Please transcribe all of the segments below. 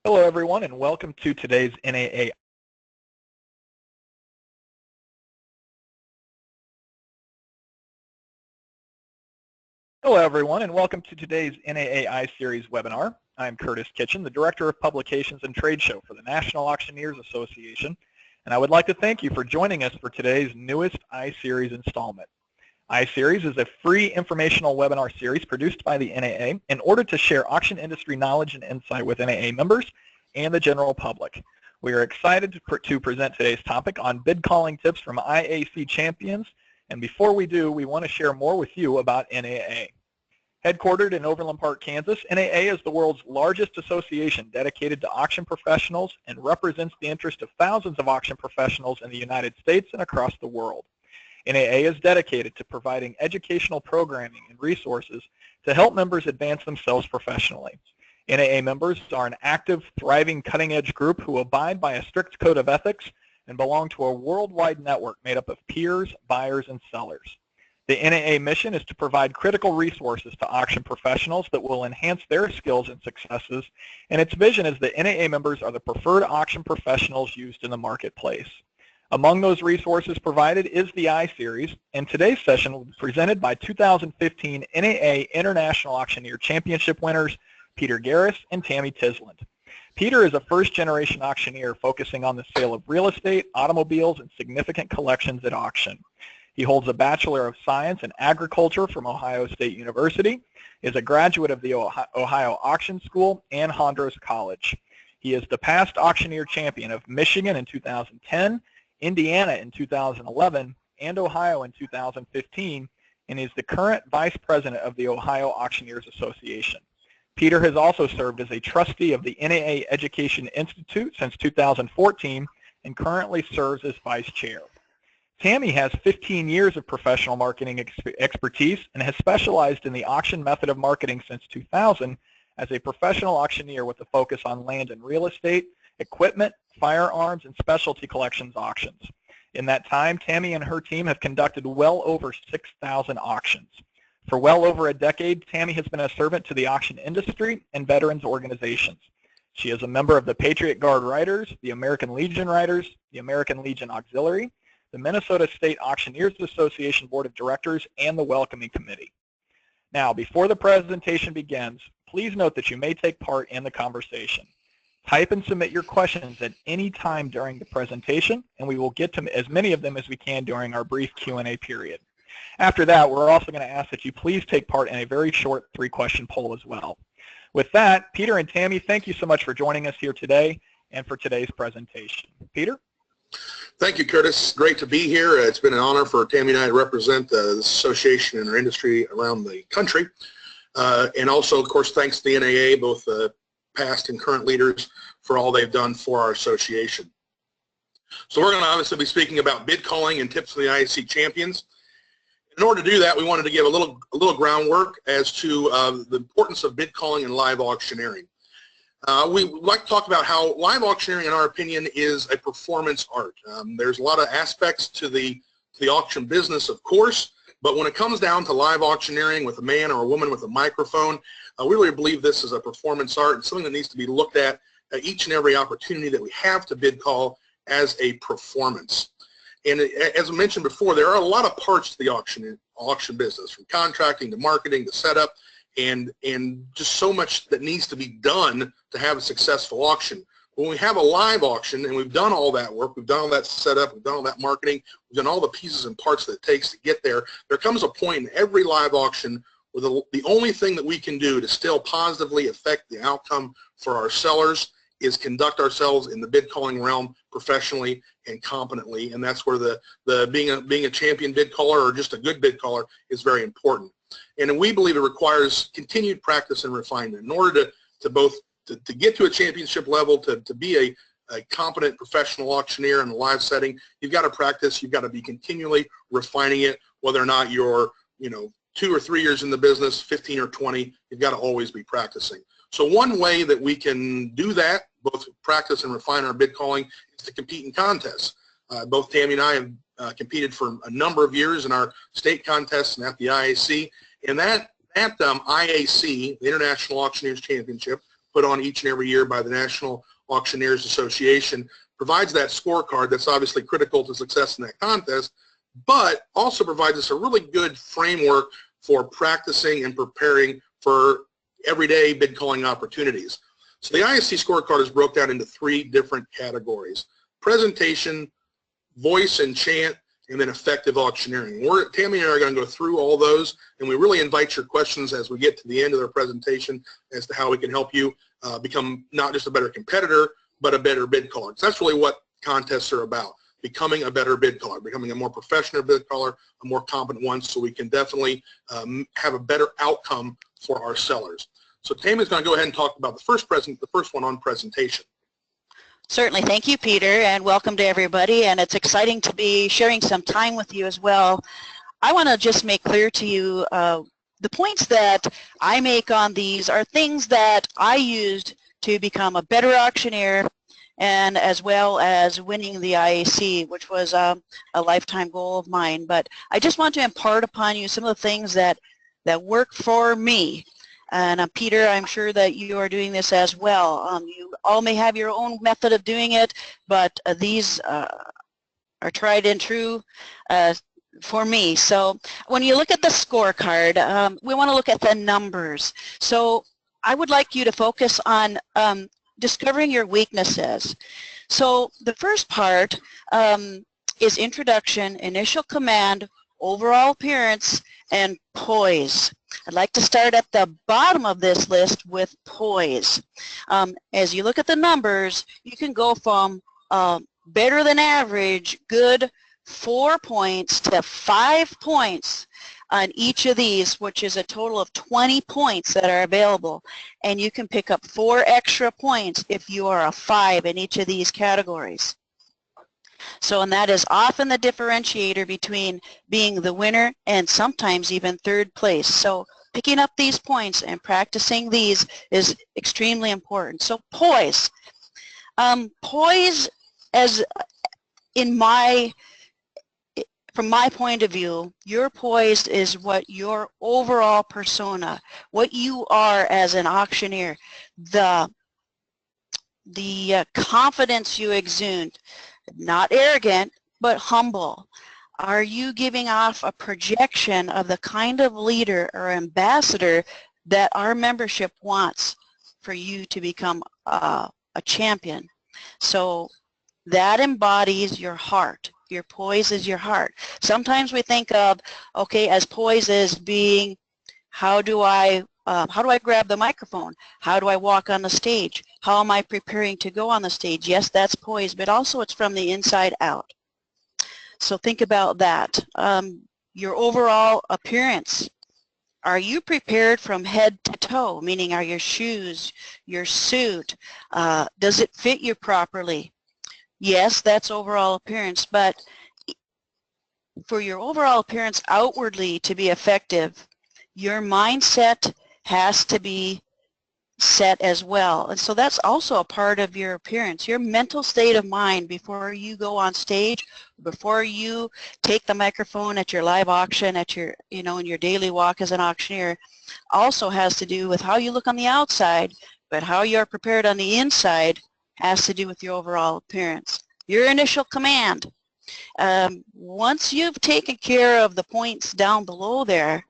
Hello, everyone, and welcome to today's NAA. Hello, everyone, and welcome to today's NAA iSeries webinar. I'm Curtis Kitchen, the Director of Publications and Trade Show for the National Auctioneers Association, and I would like to thank you for joining us for today's newest iSeries installment. iSeries is a free informational webinar series produced by the NAA in order to share auction industry knowledge and insight with NAA members and the general public. We are excited to present today's topic on bid calling tips from IAC Champions, and before we do, we want to share more with you about NAA. Headquartered in Overland Park, Kansas, NAA is the world's largest association dedicated to auction professionals and represents the interest of thousands of auction professionals in the United States and across the world. NAA is dedicated to providing educational programming and resources to help members advance themselves professionally. NAA members are an active, thriving, cutting-edge group who abide by a strict code of ethics and belong to a worldwide network made up of peers, buyers, and sellers. The NAA mission is to provide critical resources to auction professionals that will enhance their skills and successes, and its vision is that NAA members are the preferred auction professionals used in the marketplace. Among those resources provided is the iSeries, and today's session will be presented by 2015 NAA International Auctioneer Championship winners Peter Gehres and Tammy Tisland. Peter is a first-generation auctioneer focusing on the sale of real estate, automobiles, and significant collections at auction. He holds a Bachelor of Science in Agriculture from Ohio State University, is a graduate of the Ohio Auction School and Hondros College. He is the past auctioneer champion of Michigan in 2010, Indiana in 2011, and Ohio in 2015, and is the current vice president of the Ohio Auctioneers Association. Peter has also served as a trustee of the NAA Education Institute since 2014 and currently serves as vice chair. Tammy has 15 years of professional marketing expertise and has specialized in the auction method of marketing since 2000 as a professional auctioneer with a focus on land and real estate, equipment, firearms, and specialty collections auctions. In that time, Tammy and her team have conducted well over 6,000 auctions. For well over a decade, Tammy has been a servant to the auction industry and veterans organizations. She is a member of the Patriot Guard Riders, the American Legion Riders, the American Legion Auxiliary, the Minnesota State Auctioneers Association Board of Directors, and the Welcoming Committee. Now, before the presentation begins, please note that you may take part in the conversation. Type and submit your questions at any time during the presentation, and we will get to as many of them as we can during our brief Q&A period. After that, we're also going to ask that you please take part in a very short 3-question poll as well. With that, Peter and Tammy, thank you so much for joining us here today and for today's presentation. Peter? Thank you, Curtis. Great to be here. It's been an honor for Tammy and I to represent the association and our industry around the country. And also, of course, thanks to the NAA, both past and current leaders, for all they've done for our association. So we're going to obviously be speaking about bid calling and tips for the IAC Champions. In order to do that, we wanted to give a little groundwork as to the importance of bid calling and live auctioneering. We would like to talk about how live auctioneering, in our opinion, is a performance art. There's a lot of aspects to the auction business, of course, but when it comes down to live auctioneering with a man or a woman with a microphone, we really believe this is a performance art and something that needs to be looked at each and every opportunity that we have to bid call as a performance. And as I mentioned before, there are a lot of parts to the auction business, from contracting to marketing to setup, and just so much that needs to be done to have a successful auction. When we have a live auction and we've done all that work, we've done all that setup, we've done all that marketing, we've done all the pieces and parts that it takes to get there, there comes a point in every live auction where the only thing that we can do to still positively affect the outcome for our sellers is conduct ourselves in the bid calling realm professionally and competently, and that's where being a champion bid caller or just a good bid caller is very important. And we believe it requires continued practice and refinement in order to get to a championship level, to be a competent professional auctioneer in a live setting. You've got to practice. You've got to be continually refining it, whether or not you're 2 or 3 years in the business, 15 or 20. You've got to always be practicing. So one way that we can do that, both practice and refine our bid calling, is to compete in contests. Both Tammy and I have competed for a number of years in our state contests and at the IAC. And that IAC, the International Auctioneers Championship, put on each and every year by the National Auctioneers Association, provides that scorecard that's obviously critical to success in that contest, but also provides us a really good framework for practicing and preparing for everyday bid calling opportunities. So the ISC scorecard is broken down into 3 different categories: presentation, voice and chant, and then effective auctioneering. Tammy and I are going to go through all those, and we really invite your questions as we get to the end of their presentation as to how we can help you become not just a better competitor, but a better bid caller. So that's really what contests are about: becoming a better bid caller, becoming a more professional bid caller, a more competent one, so we can definitely have a better outcome for our sellers. So Tammy's going to go ahead and talk about the first one on presentation. Certainly. Thank you, Peter, and welcome to everybody. And it's exciting to be sharing some time with you as well. I want to just make clear to you the points that I make on these are things that I used to become a better auctioneer, and as well as winning the IAC, which was a lifetime goal of mine. But I just want to impart upon you some of the things that work for me. And Peter, I'm sure that you are doing this as well. You all may have your own method of doing it, but these are tried and true for me. So when you look at the scorecard, we want to look at the numbers. So I would like you to focus on discovering your weaknesses. So the first part is introduction, initial command, overall appearance, and poise. I'd like to start at the bottom of this list with poise. As you look at the numbers, you can go from better than average, good 4 points to 5 points on each of these, which is a total of 20 points that are available. And you can pick up 4 extra points if you are a 5 in each of these categories. So, and that is often the differentiator between being the winner and sometimes even third place. So picking up these points and practicing these is extremely important. So poise. Poise, as in from my point of view, your poise is what your overall persona, what you are as an auctioneer, the confidence you exude. Not arrogant, but humble. Are you giving off a projection of the kind of leader or ambassador that our membership wants for you to become a champion? So that embodies your heart. Your poise is your heart. Sometimes we think of, okay, as poise as being, how do I grab the microphone? How do I walk on the stage? How am I preparing to go on the stage? Yes, that's poise, but also it's from the inside out. So think about that. Your overall appearance. Are you prepared from head to toe? Meaning, are your shoes, your suit, does it fit you properly? Yes, that's overall appearance, but for your overall appearance outwardly to be effective, your mindset has to be set as well. And so that's also a part of your appearance, your mental state of mind before you go on stage, before you take the microphone at your live auction, at your, in your daily walk as an auctioneer, also has to do with how you look on the outside, but how you're prepared on the inside has to do with your overall appearance. Your initial command. Once you've taken care of the points down below there,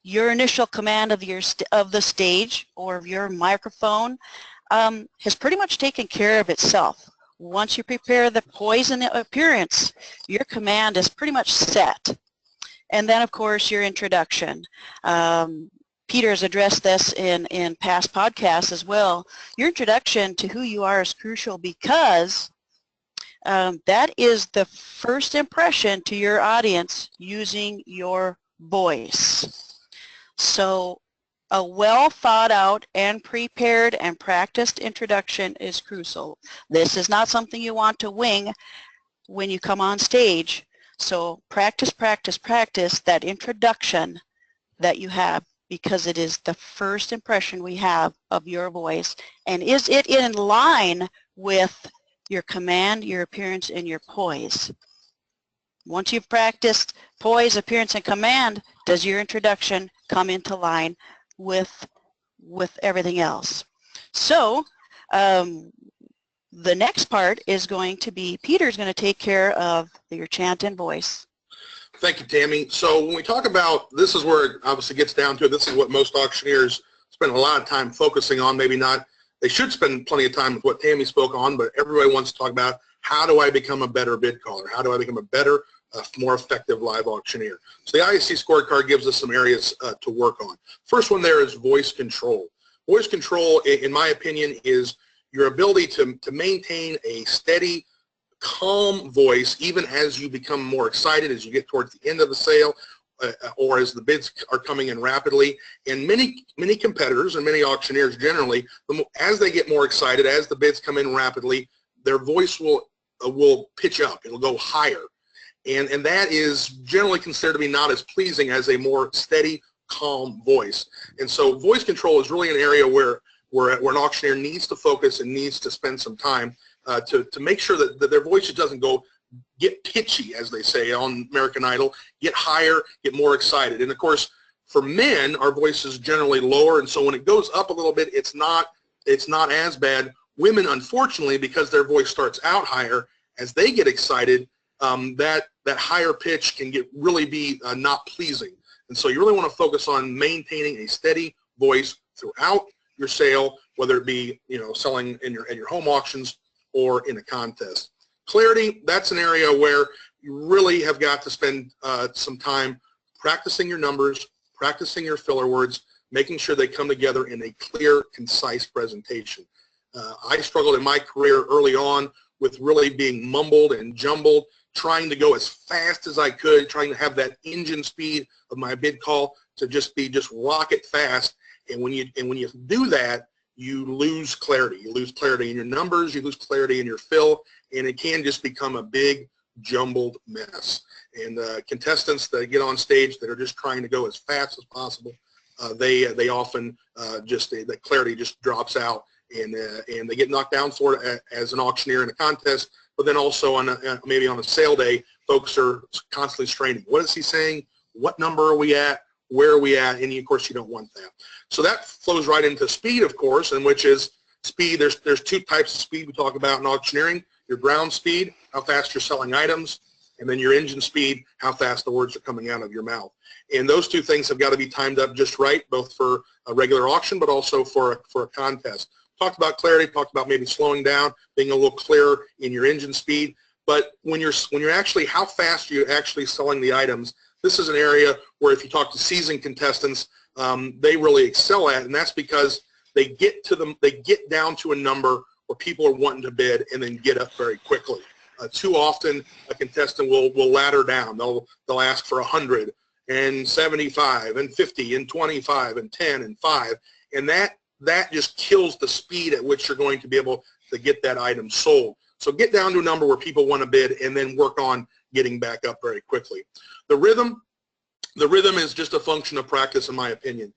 your initial command of the stage or of your microphone has pretty much taken care of itself. Once you prepare the poise and the appearance, your command is pretty much set. And then, of course, your introduction. Peter has addressed this in past podcasts as well. Your introduction to who you are is crucial because that is the first impression to your audience using your voice. So a well thought out and prepared and practiced introduction is crucial. This is not something you want to wing when you come on stage. So practice, practice, practice that introduction that you have, because it is the first impression we have of your voice. And is it in line with your command, your appearance, and your poise? Once you've practiced poise, appearance, and command, does your introduction come into line with everything else? So the next part is going to be, Peter's going to take care of your chant and voice. Thank you, Tammy. So when we talk about, this is where it obviously gets down to it. This is what most auctioneers spend a lot of time focusing on. Maybe not, they should spend plenty of time with what Tammy spoke on, but everybody wants to talk about, how do I become a better bid caller? How do I become a better, more effective live auctioneer? So the ISC scorecard gives us some areas to work on. First one there is voice control. Voice control, in my opinion, is your ability to maintain a steady, calm voice even as you become more excited, as you get towards the end of the sale, or as the bids are coming in rapidly. And many competitors and many auctioneers generally, as they get more excited, as the bids come in rapidly, their voice will pitch up. It'll go higher. And that is generally considered to be not as pleasing as a more steady, calm voice. And so voice control is really an area where an auctioneer needs to focus and needs to spend some time to make sure that their voice doesn't get pitchy, as they say on American Idol, get higher, get more excited. And of course, for men, our voice is generally lower, and so when it goes up a little bit, it's not as bad. Women, unfortunately, because their voice starts out higher, as they get excited, that higher pitch can really be not pleasing. And so you really want to focus on maintaining a steady voice throughout your sale, whether it be selling at your home auctions or in a contest. Clarity, that's an area where you really have got to spend some time practicing your numbers, practicing your filler words, making sure they come together in a clear, concise presentation. I struggled in my career early on with really being mumbled and jumbled, trying to go as fast as I could, trying to have that engine speed of my bid call to just rocket fast. And when you do that, you lose clarity. You lose clarity in your numbers, you lose clarity in your fill, and it can just become a big jumbled mess. And contestants that get on stage that are just trying to go as fast as possible, they often the clarity just drops out, and they get knocked down for it as an auctioneer in a contest. But then also maybe on a sale day, folks are constantly straining. What is he saying? What number are we at? Where are we at? And of course, you don't want that. So that flows right into speed, of course, and which is speed. There's two types of speed we talk about in auctioneering: your ground speed, how fast you're selling items, and then your engine speed, how fast the words are coming out of your mouth. And those two things have got to be timed up just right, both for a regular auction, but also for a contest. Talked about clarity, talked about maybe slowing down, being a little clearer in your engine speed. But when you're actually, how fast are you actually selling the items? This is an area where if you talk to seasoned contestants, they really excel at, and that's because they get down to a number where people are wanting to bid and then get up very quickly. Too often, a contestant will ladder down. They'll ask for 100 and 75 and 50 and 25 and 10 and 5, and that just kills the speed at which you're going to be able to get that item sold. So get down to a number where people want to bid and then work on getting back up very quickly. The rhythm is just a function of practice, in my opinion.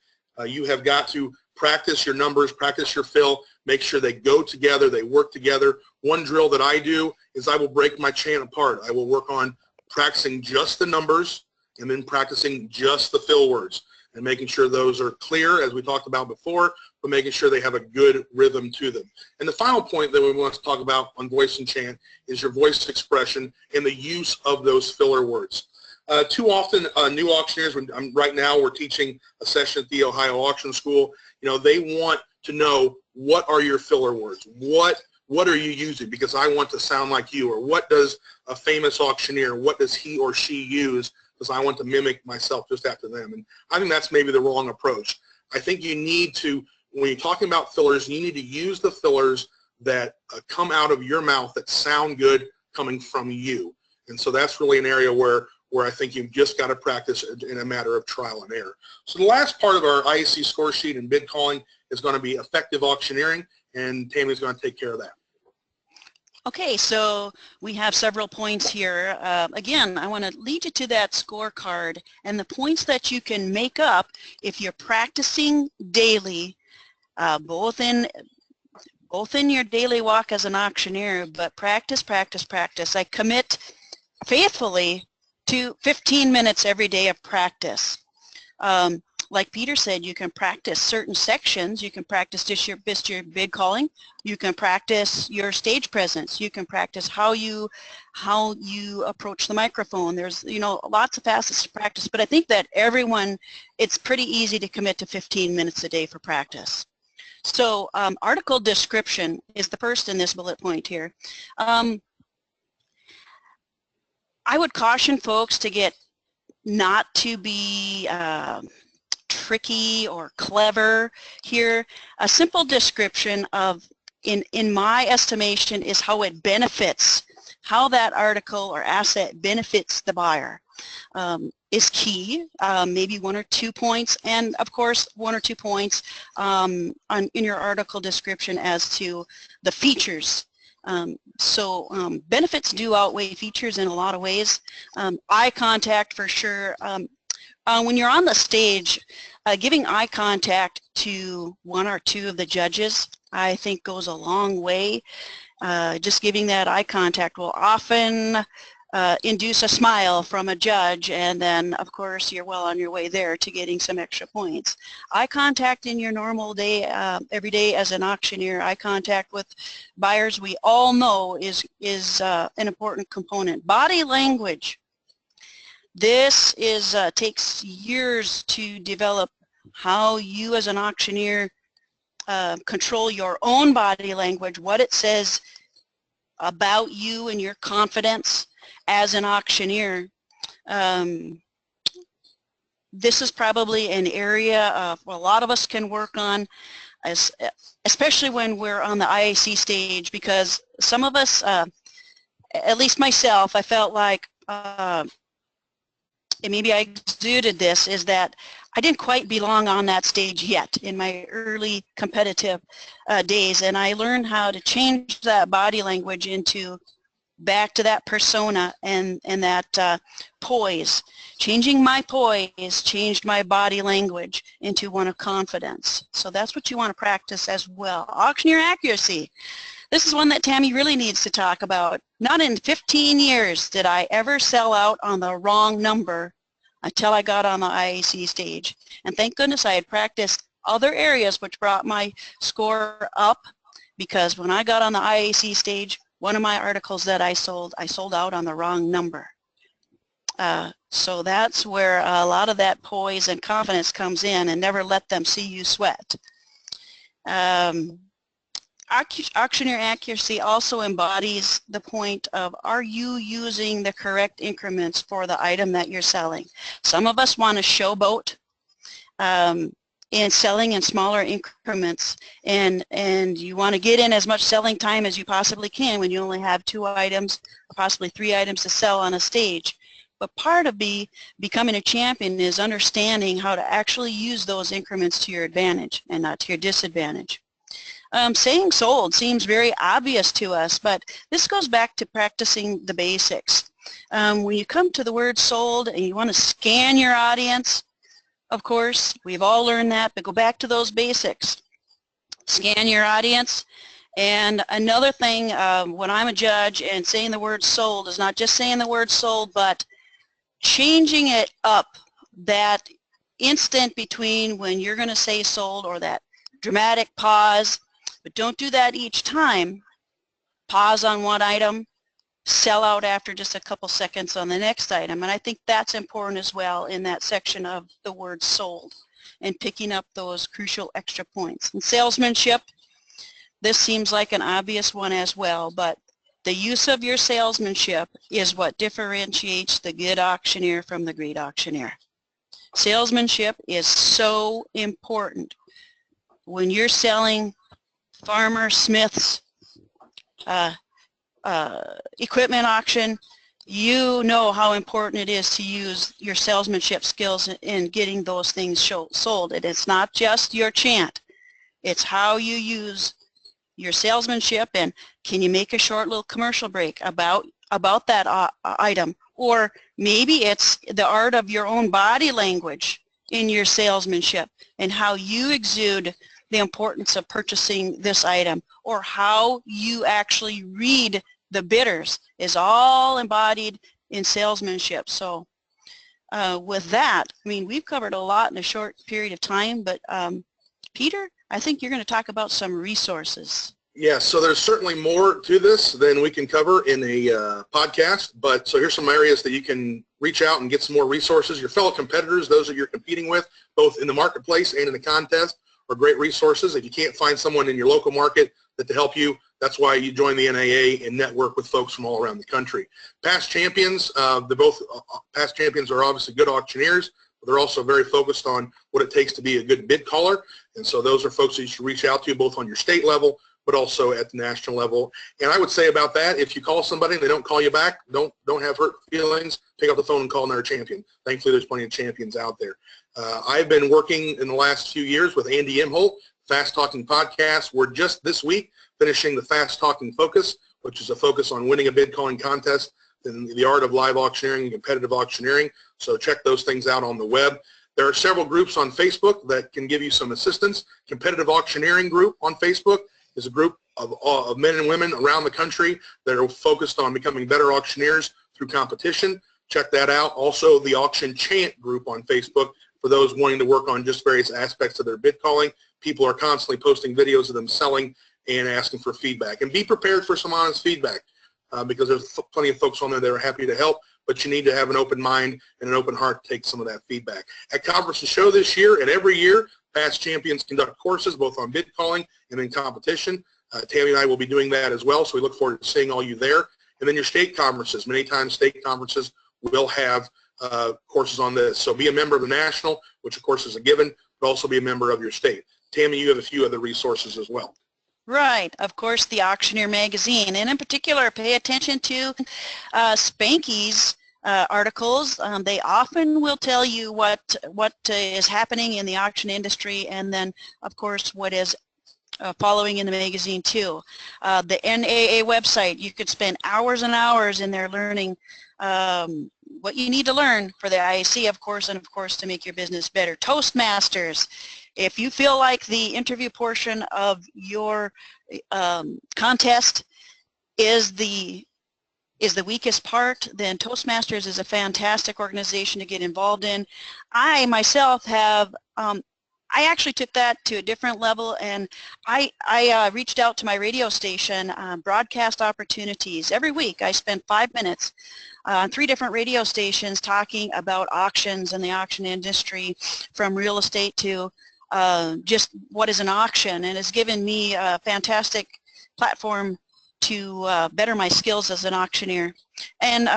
You have got to practice your numbers, practice your fill, make sure they go together, they work together. One drill that I do is I will break my chant apart. I will work on practicing just the numbers and then practicing just the fill words and making sure those are clear, as we talked about before, but making sure they have a good rhythm to them. And the final point that we want to talk about on voice and chant is your voice expression and the use of those filler words. Too often, new auctioneers, right now we're teaching a session at the Ohio Auction School, they want to know, what are your filler words? What are you using? Because I want to sound like you. Or what does a famous auctioneer, what does he or she use? Because I want to mimic myself just after them. And I think that's maybe the wrong approach. I think you need to, when you're talking about fillers, you need to use the fillers that come out of your mouth that sound good coming from you. And so that's really an area where I think you've just got to practice in a matter of trial and error. So the last part of our ISC score sheet and bid calling is going to be effective auctioneering, and Tammy's going to take care of that. Okay, so we have several points here. Again, I want to lead you to that scorecard and the points that you can make up if you're practicing daily, both in your daily walk as an auctioneer, but practice, practice, practice. I commit faithfully to 15 minutes every day of practice. like Peter said, you can practice certain sections. You can practice just your bid calling. You can practice your stage presence. You can practice how you approach the microphone. There's, you know, lots of facets to practice, but I think that everyone, it's pretty easy to commit to 15 minutes a day for practice. So article description is the first in this bullet point here. I would caution folks to get not to be tricky or clever here. A simple description of, in my estimation, is how it benefits, how that article or asset benefits the buyer is key. Maybe 1 or 2 points, and of course 1 or 2 points in your article description as to the features. Benefits do outweigh features in a lot of ways. Eye contact for sure. When you're on the stage, giving eye contact to 1 or 2 of the judges, I think goes a long way. Just giving that eye contact will often induce a smile from a judge, and then of course you're well on your way there to getting some extra points. Eye contact in your normal day, every day as an auctioneer, eye contact with buyers, we all know is an important component. Body language. This is takes years to develop how you as an auctioneer control your own body language, what it says about you and your confidence as an auctioneer. This is probably an area a lot of us can work on, especially when we're on the IAC stage, because some of us, at least myself, I felt like, and maybe I exuded this, is that I didn't quite belong on that stage yet in my early competitive days, and I learned how to change that body language into back to that persona and that poise. Changing my poise changed my body language into one of confidence. So that's what you want to practice as well. Auctioneer accuracy. This is one that Tammy really needs to talk about. Not in 15 years did I ever sell out on the wrong number until I got on the IAC stage. And thank goodness I had practiced other areas which brought my score up, because when I got on the IAC stage, one of my articles that I sold out on the wrong number. So that's where a lot of that poise and confidence comes in, and never let them see you sweat. Auctioneer accuracy also embodies the point of, are you using the correct increments for the item that you're selling? Some of us want to showboat in selling in smaller increments, and you want to get in as much selling time as you possibly can when you only have 2 items or possibly 3 items to sell on a stage. But part of becoming a champion is understanding how to actually use those increments to your advantage and not to your disadvantage. Saying sold seems very obvious to us, but this goes back to practicing the basics. When you come to the word sold and you want to scan your audience, of course, we've all learned that, but go back to those basics. Scan your audience. And another thing, when I'm a judge and saying the word sold is not just saying the word sold, but changing it up, that instant between when you're going to say sold, or that dramatic pause, but don't do that each time. Pause on one item, sell out after just a couple seconds on the next item. And I think that's important as well in that section of the word sold, and picking up those crucial extra points. And salesmanship, this seems like an obvious one as well, but the use of your salesmanship is what differentiates the good auctioneer from the great auctioneer. Salesmanship is so important. When you're selling Farmer Smith's equipment auction, you know how important it is to use your salesmanship skills in getting those things sold. And it's not just your chant, it's how you use your salesmanship. And can you make a short little commercial break about that item? Or maybe it's the art of your own body language in your salesmanship and how you exude the importance of purchasing this item, or how you actually read the bidders is all embodied in salesmanship. So with that, I mean, we've covered a lot in a short period of time, but Peter, I think you're going to talk about some resources. Yeah, so there's certainly more to this than we can cover in a podcast, but so here's some areas that you can reach out and get some more resources. Your fellow competitors, those that you're competing with, both in the marketplace and in the contest, are great resources. If you can't find someone in your local market to help you, that's why you join the NAA and network with folks from all around the country. Past champions, past champions are obviously good auctioneers, but they're also very focused on what it takes to be a good bid caller, and so those are folks that you should reach out to both on your state level but also at the national level. And I would say about that, if you call somebody and they don't call you back, don't have hurt feelings. Pick up the phone and call another champion. Thankfully, there's plenty of champions out there. I've been working in the last few years with Andy Imholt, Fast Talking Podcast. We're just this week finishing the Fast Talking Focus, which is a focus on winning a bid calling contest in the art of live auctioneering and competitive auctioneering. So check those things out on the web. There are several groups on Facebook that can give you some assistance. Competitive Auctioneering Group on Facebook is a group of men and women around the country that are focused on becoming better auctioneers through competition. Check that out. Also, the Auction Chant group on Facebook for those wanting to work on just various aspects of their bid calling. People are constantly posting videos of them selling and asking for feedback. And be prepared for some honest feedback because there's plenty of folks on there that are happy to help, but you need to have an open mind and an open heart to take some of that feedback. At Conference and Show this year and every year, past champions conduct courses both on bid calling and in competition. Tammy and I will be doing that as well, so we look forward to seeing all you there. And then your state conferences. Many times state conferences will have courses on this. So be a member of the national, which of course is a given, but also be a member of your state. Tammy, you have a few other resources as well. Right, of course, the Auctioneer magazine, and in particular, pay attention to Spanky's articles. They often will tell you what is happening in the auction industry, and then, of course, what is following in the magazine too. The NAA website, you could spend hours and hours in there learning what you need to learn for the IAC, of course, and of course to make your business better. Toastmasters. If you feel like the interview portion of your contest is the weakest part, then Toastmasters is a fantastic organization to get involved in. I myself have, I actually took that to a different level, and I reached out to my radio station, broadcast opportunities. Every week I spend 5 minutes on 3 different radio stations talking about auctions and the auction industry, from real estate to just what is an auction, and it's given me a fantastic platform to better my skills as an auctioneer. And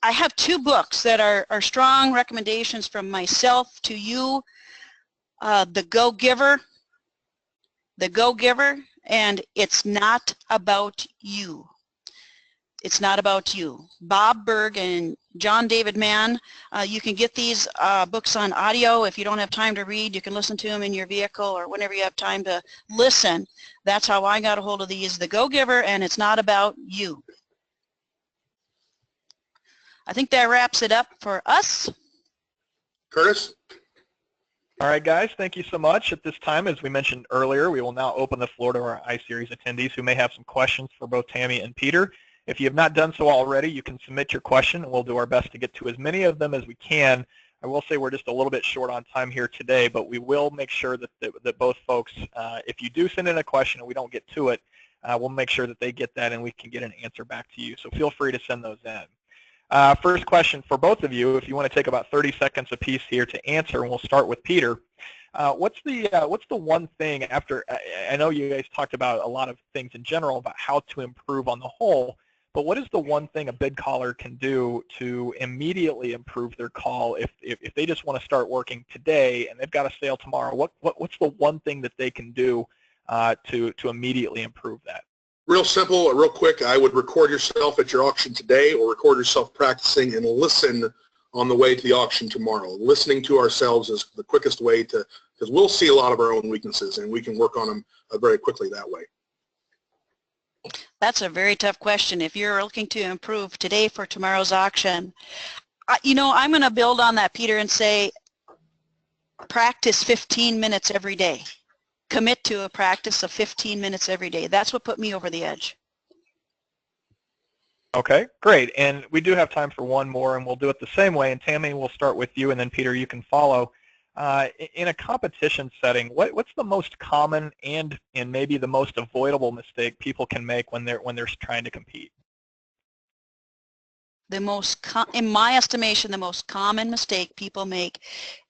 I have 2 books that are strong recommendations from myself to you. The Go-Giver, and It's Not About You. It's Not About You. Bob Berg and John David Mann. You can get these books on audio. If you don't have time to read, you can listen to them in your vehicle or whenever you have time to listen. That's how I got a hold of these. The Go-Giver and It's Not About You. I think that wraps it up for us. Curtis? All right, guys, thank you so much. At this time, as we mentioned earlier, we will now open the floor to our iSeries attendees who may have some questions for both Tammy and Peter. If you have not done so already, you can submit your question, and we'll do our best to get to as many of them as we can. I will say we're just a little bit short on time here today, but we will make sure that both folks, if you do send in a question and we don't get to it, we'll make sure that they get that and we can get an answer back to you. So feel free to send those in. First question for both of you, if you want to take about 30 seconds apiece here to answer, and we'll start with Peter. What's the one thing after, I know you guys talked about a lot of things in general about how to improve on the whole, but what is the one thing a bid caller can do to immediately improve their call if they just want to start working today and they've got a sale tomorrow? What's the one thing that they can do to immediately improve that? Real simple, real quick, I would record yourself at your auction today or record yourself practicing and listen on the way to the auction tomorrow. Listening to ourselves is the quickest way to, because we'll see a lot of our own weaknesses and we can work on them very quickly that way. That's a very tough question. If you're looking to improve today for tomorrow's auction, you know, I'm going to build on that, Peter, and say practice 15 minutes every day. Commit to a practice of 15 minutes every day. That's what put me over the edge. Okay, great. And we do have time for one more, and we'll do it the same way. And Tammy, we'll start with you, and then Peter, you can follow. In a competition setting, what's the most common and maybe the most avoidable mistake people can make when they're trying to compete? In my estimation, the most common mistake people make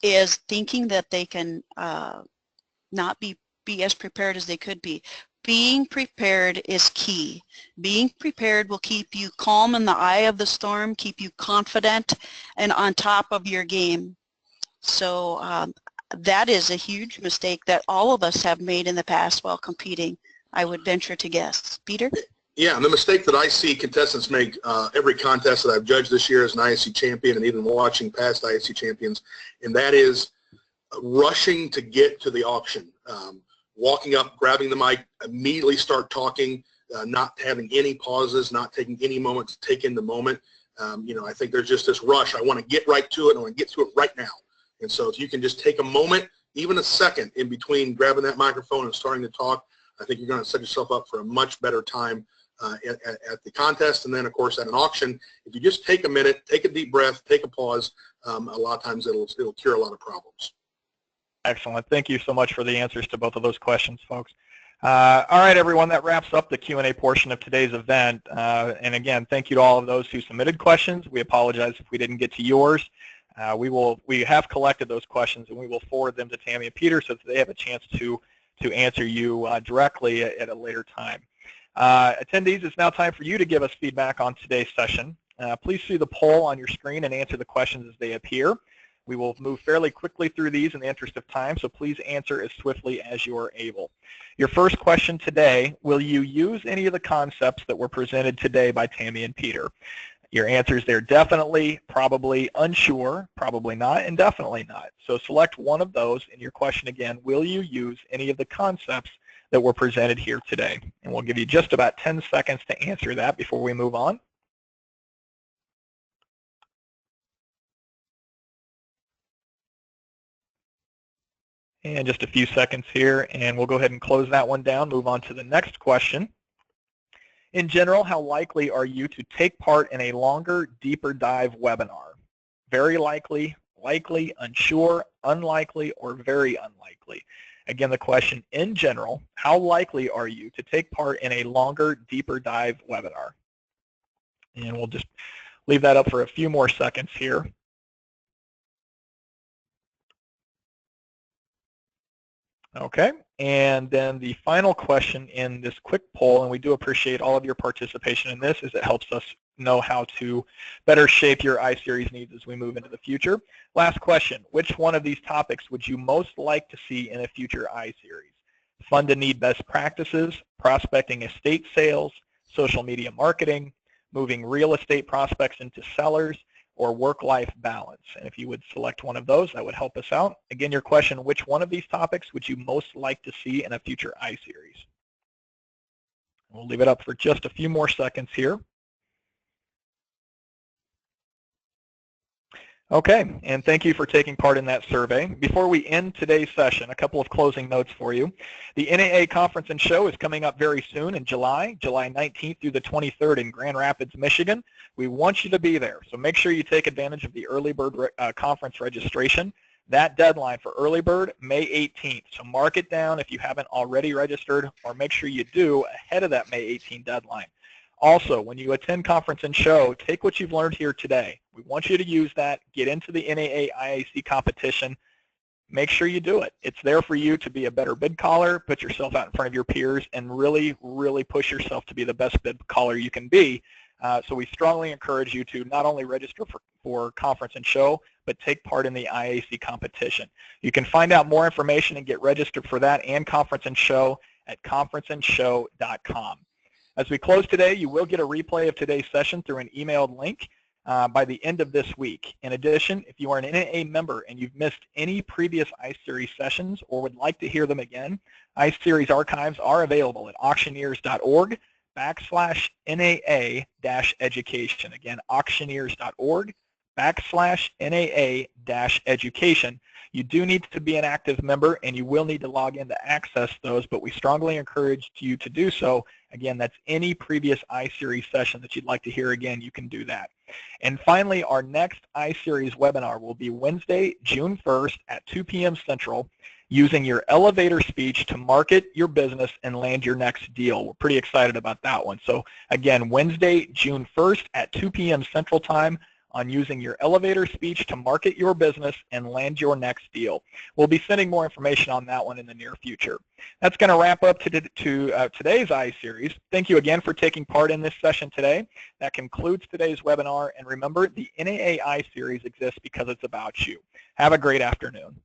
is thinking that they can not be as prepared as they could be. Being prepared is key. Being prepared will keep you calm in the eye of the storm, keep you confident and on top of your game. So that is a huge mistake that all of us have made in the past while competing, I would venture to guess. Peter? Yeah, and the mistake that I see contestants make every contest that I've judged this year as an ISC champion and even watching past ISC champions, and that is rushing to get to the auction. Walking up, grabbing the mic, immediately start talking, not having any pauses, not taking any moment to take in the moment. I think there's just this rush. I want to get right to it. I want to get to it right now. And so if you can just take a moment, even a second in between grabbing that microphone and starting to talk, I think you're going to set yourself up for a much better time at the contest. And then, of course, at an auction, if you just take a minute, take a deep breath, take a pause, a lot of times it'll cure a lot of problems. Excellent. Thank you so much for the answers to both of those questions, folks. All right, everyone, that wraps up the Q&A portion of today's event. And again, thank you to all of those who submitted questions. We apologize if we didn't get to yours. We have collected those questions, and we will forward them to Tammy and Peter so that they have a chance to answer you directly at a later time. Attendees, it's now time for you to give us feedback on today's session. Please see the poll on your screen and answer the questions as they appear. We will move fairly quickly through these in the interest of time, so please answer as swiftly as you are able. Your first question today, will you use any of the concepts that were presented today by Tammy and Peter? Your answers there: definitely, probably, unsure, probably not, and definitely not. So select one of those, and your question again, will you use any of the concepts that were presented here today? And we'll give you just about 10 seconds to answer that before we move on. And just a few seconds here, and we'll go ahead and close that one down, move on to the next question. In general, how likely are you to take part in a longer, deeper dive webinar? Very likely, likely, unsure, unlikely, or very unlikely? Again, the question, in general, how likely are you to take part in a longer, deeper dive webinar? And we'll just leave that up for a few more seconds here. Okay, and then the final question in this quick poll, and we do appreciate all of your participation in this, as it helps us know how to better shape your iSeries needs as we move into the future. Last question, which one of these topics would you most like to see in a future iSeries? Fund and need best practices, prospecting estate sales, social media marketing, moving real estate prospects into sellers, or work-life balance. And if you would select one of those, that would help us out. Again, your question, which one of these topics would you most like to see in a future iSeries? We'll leave it up for just a few more seconds here. Okay, and thank you for taking part in that survey. Before we end today's session, a couple of closing notes for you. The NAA Conference and Show is coming up very soon in July 19th through the 23rd in Grand Rapids, Michigan. We want you to be there, so make sure you take advantage of the early bird conference registration. That deadline for early bird, May 18th, so mark it down if you haven't already registered, or make sure you do ahead of that May 18 deadline. Also, when you attend Conference and Show, take what you've learned here today. We want you to use that, get into the NAA IAC competition, make sure you do it. It's there for you to be a better bid caller, put yourself out in front of your peers, and really, really push yourself to be the best bid caller you can be. So we strongly encourage you to not only register for Conference and Show, but take part in the IAC competition. You can find out more information and get registered for that and Conference and Show at conferenceandshow.com. As we close today, you will get a replay of today's session through an emailed link by the end of this week. In addition, if you are an NAA member and you've missed any previous iSeries sessions or would like to hear them again, iSeries archives are available at auctioneers.org/NAA-education. Again, auctioneers.org /NAA-education. You do need to be an active member, and you will need to log in to access those, but we strongly encourage you to do so. Again, that's any previous iSeries session that you'd like to hear again, you can do that. And finally, our next iSeries webinar will be Wednesday, June 1st at 2 p.m. Central, using your elevator speech to market your business and land your next deal. We're pretty excited about that one. So again, Wednesday, June 1st at 2 p.m. Central Time, on using your elevator speech to market your business and land your next deal. We'll be sending more information on that one in the near future. That's going to wrap up today's iSeries. Thank you again for taking part in this session today. That concludes today's webinar, and remember, the NAA iSeries exists because it's about you. Have a great afternoon.